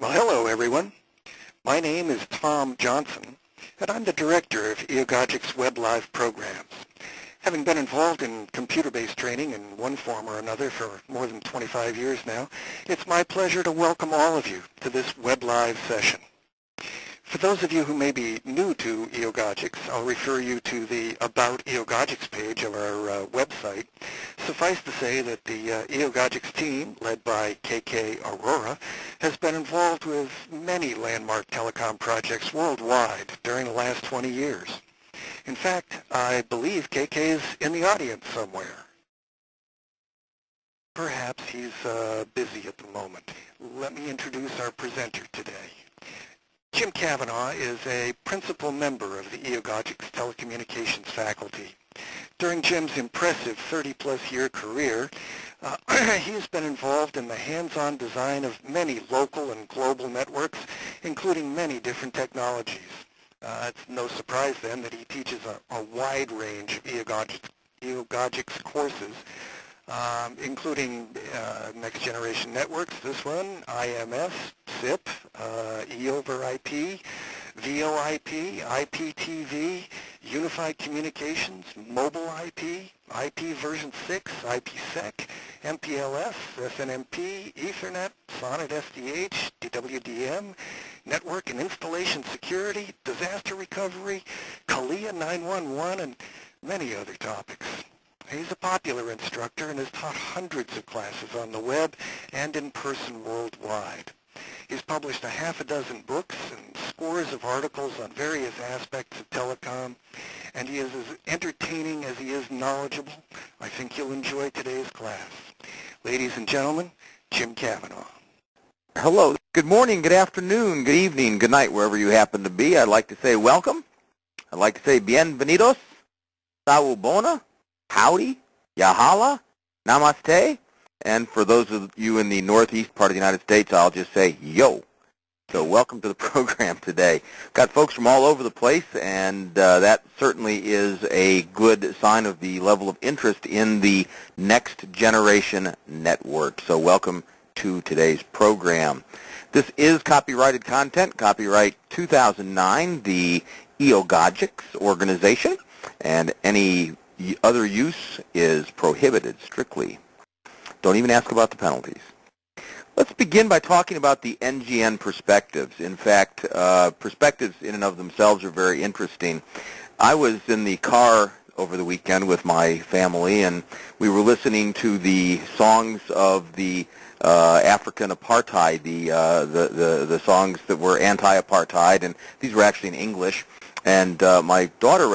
Well, hello, everyone. My name is Tom Johnson, and I'm the director of EOGOGIC's Web Live programs. Having been involved in computer-based training in one form or another for more than 25 years now, it's my pleasure to welcome all of you to this Web Live session. For those of you who may be new to EOGOGICS, I'll refer you to the About EOGOGICS page of our website. Suffice to say that the EOGOGICS team, led by KK Aurora, has been involved with many landmark telecom projects worldwide during the last 20 years. In fact, I believe KK is in the audience somewhere. Perhaps he's busy at the moment. Let me introduce our presenter today. Jim Cavanaugh is a principal member of the EOGOGICS telecommunications faculty. During Jim's impressive 30-plus year career, he's been involved in the hands-on design of many local and global networks, including many different technologies. It's no surprise then that he teaches a wide range of EOGOGICS courses, including Next Generation Networks, this one, IMS, SIP, E over IP, VoIP, IPTV, Unified Communications, Mobile IP, IP version 6, IPsec, MPLS, SNMP, Ethernet, SONET SDH, DWDM, Network and Installation Security, Disaster Recovery, CALIA 911, and many other topics. He's a popular instructor and has taught hundreds of classes on the web and in person worldwide. He's published a half a dozen books and scores of articles on various aspects of telecom, and he is as entertaining as he is knowledgeable. I think you'll enjoy today's class. Ladies and gentlemen, Jim Cavanaugh. Hello. Good morning, good afternoon, good evening, good night, wherever you happen to be. I'd like to say welcome. I'd like to say bienvenidos, sawubona, howdy, yahala, namaste, and for those of you in the northeast part of the United States, I'll just say yo. So welcome to the program today. Got folks from all over the place, and that certainly is a good sign of the level of interest in the next generation network. So welcome to today's program. This is copyrighted content, copyright 2009, the EOGOGICS organization, and any other use is prohibited strictly. Don't even ask about the penalties. Let's begin by talking about the NGN perspectives. In fact, perspectives in and of themselves are very interesting. I was in the car over the weekend with my family, and we were listening to the songs of the African apartheid, the songs that were anti-apartheid, and these were actually in English. And my daughter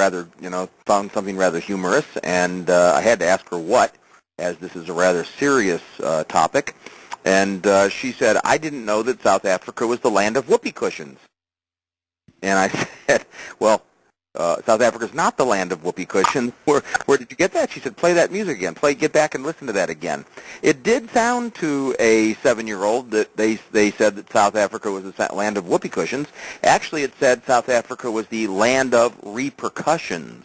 found something rather humorous, and I had to ask her what, as this is a rather serious topic. And she said, I didn't know that South Africa was the land of whoopee cushions. And I said, well, South Africa's not the land of whoopee cushions. Where did you get that? She said, play that music again. Get back and listen to that again. It did sound to a 7-year-old that they said that South Africa was the land of whoopee cushions. Actually, it said South Africa was the land of repercussions.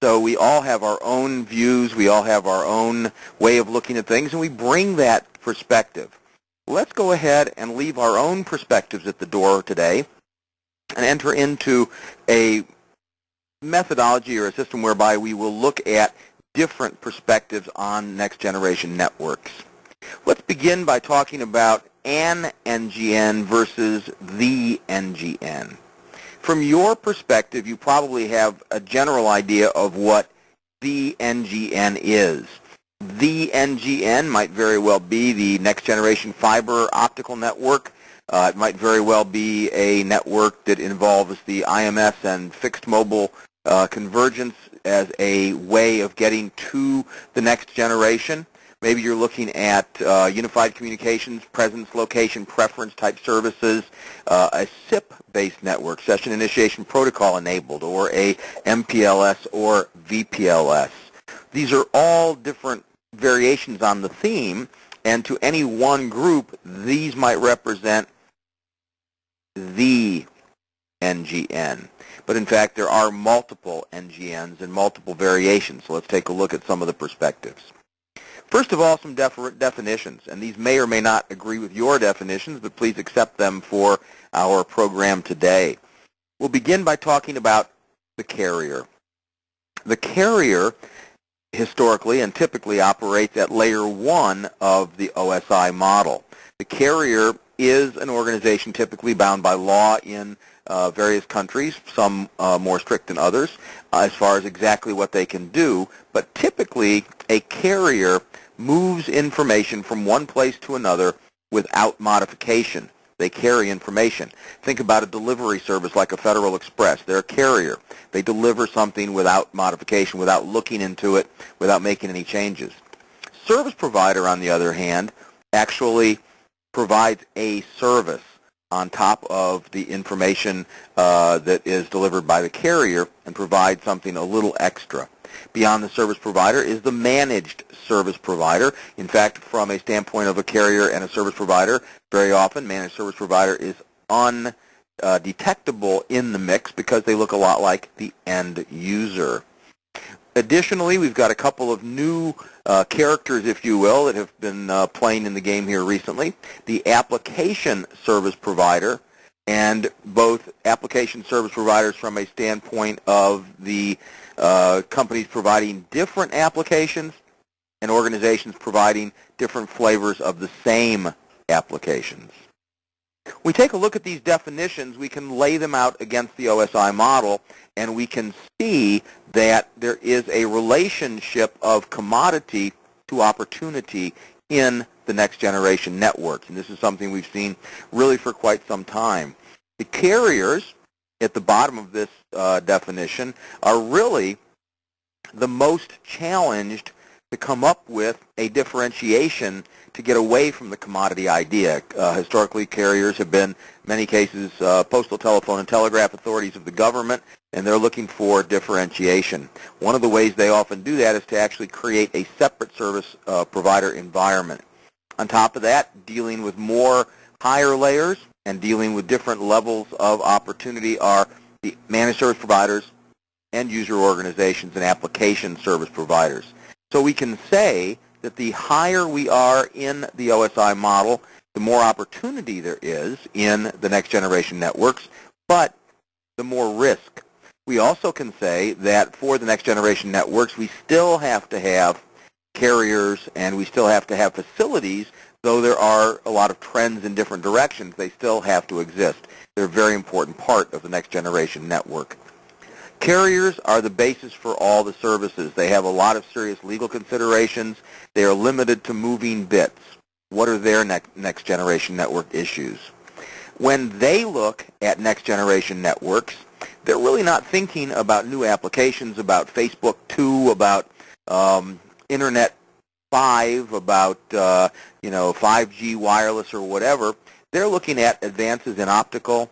So we all have our own views, we all have our own way of looking at things, and we bring that perspective. Let's go ahead and leave our own perspectives at the door today and enter into a methodology or a system whereby we will look at different perspectives on next generation networks. Let's begin by talking about an NGN versus the NGN. From your perspective, you probably have a general idea of what the NGN is. The NGN might very well be the next generation fiber optical network. It might very well be a network that involves the IMS and fixed mobile convergence as a way of getting to the next generation. Maybe you're looking at unified communications, presence, location, preference type services, a SIP-based network, session initiation protocol enabled, or a MPLS or VPLS. These are all different variations on the theme, and to any one group, these might represent the NGN. But in fact, there are multiple NGNs and multiple variations, so let's take a look at some of the perspectives. First of all, some definitions, and these may or may not agree with your definitions, but please accept them for our program today. We'll begin by talking about the carrier. The carrier historically and typically operates at layer 1 of the OSI model. The carrier is an organization typically bound by law in various countries, some more strict than others, as far as exactly what they can do, but typically a carrier moves information from one place to another without modification. They carry information. Think about a delivery service like a Federal Express. They're a carrier. They deliver something without modification, without looking into it, without making any changes. Service provider, on the other hand, actually provides a service on top of the information that is delivered by the carrier and provides something a little extra. Beyond the service provider is the managed service provider. In fact, from a standpoint of a carrier and a service provider, very often managed service provider is undetectable in the mix because they look a lot like the end user. Additionally, we've got a couple of new characters, if you will, that have been playing in the game here recently. The application service provider, and both application service providers from a standpoint of the companies providing different applications and organizations providing different flavors of the same applications. We take a look at these definitions, we can lay them out against the OSI model, and we can see that there is a relationship of commodity to opportunity in the next generation networks. And this is something we've seen really for quite some time. The carriers at the bottom of this definition are really the most challenged to come up with a differentiation to get away from the commodity idea. Historically, carriers have been, in many cases, postal, telephone, and telegraph authorities of the government, and they're looking for differentiation. One of the ways they often do that is to actually create a separate service provider environment. On top of that, dealing with more higher layers and dealing with different levels of opportunity are the managed service providers, end user organizations, and application service providers. So we can say that the higher we are in the OSI model, the more opportunity there is in the next generation networks, but the more risk. We also can say that for the next generation networks, we still have to have carriers and we still have to have facilities, though there are a lot of trends in different directions, they still have to exist. They're a very important part of the next generation network. Carriers are the basis for all the services. They have a lot of serious legal considerations. They are limited to moving bits. What are their next generation network issues? When they look at next generation networks, they're really not thinking about new applications, about Facebook 2, about Internet 5, about 5G wireless or whatever. They're looking at advances in optical,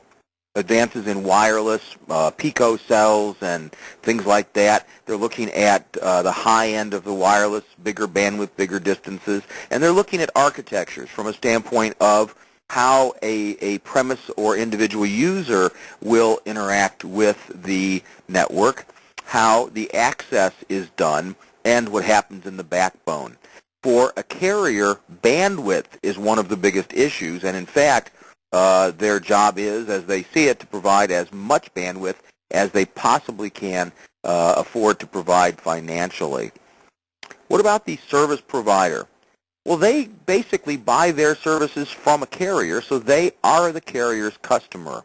advances in wireless, pico cells and things like that. They're looking at the high end of the wireless, bigger bandwidth, bigger distances, and they're looking at architectures from a standpoint of how a premise or individual user will interact with the network, how the access is done, and what happens in the backbone. For a carrier, bandwidth is one of the biggest issues, and in fact, their job is, as they see it, to provide as much bandwidth as they possibly can afford to provide financially. What about the service provider? Well, they basically buy their services from a carrier, so they are the carrier's customer.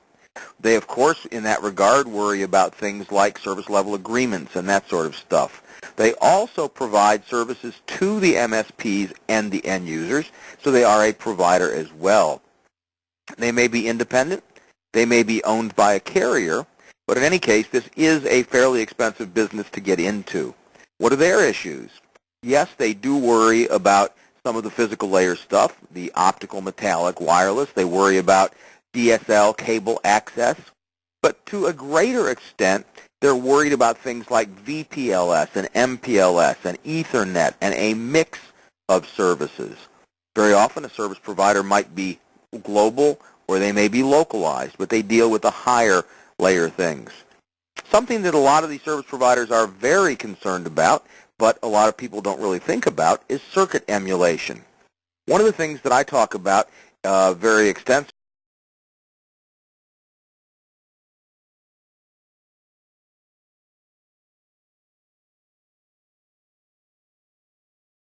They, of course, in that regard, worry about things like service level agreements and that sort of stuff. They also provide services to the MSPs and the end users, so they are a provider as well. They may be independent, they may be owned by a carrier, but in any case, this is a fairly expensive business to get into. What are their issues? Yes, they do worry about some of the physical layer stuff, the optical, metallic, wireless. They worry about DSL, cable access. But to a greater extent, they're worried about things like VPLS and MPLS and Ethernet and a mix of services. Very often, a service provider might be global or they may be localized, but they deal with the higher layer things. Something that a lot of these service providers are very concerned about, but a lot of people don't really think about is circuit emulation. One of the things that I talk about very extensively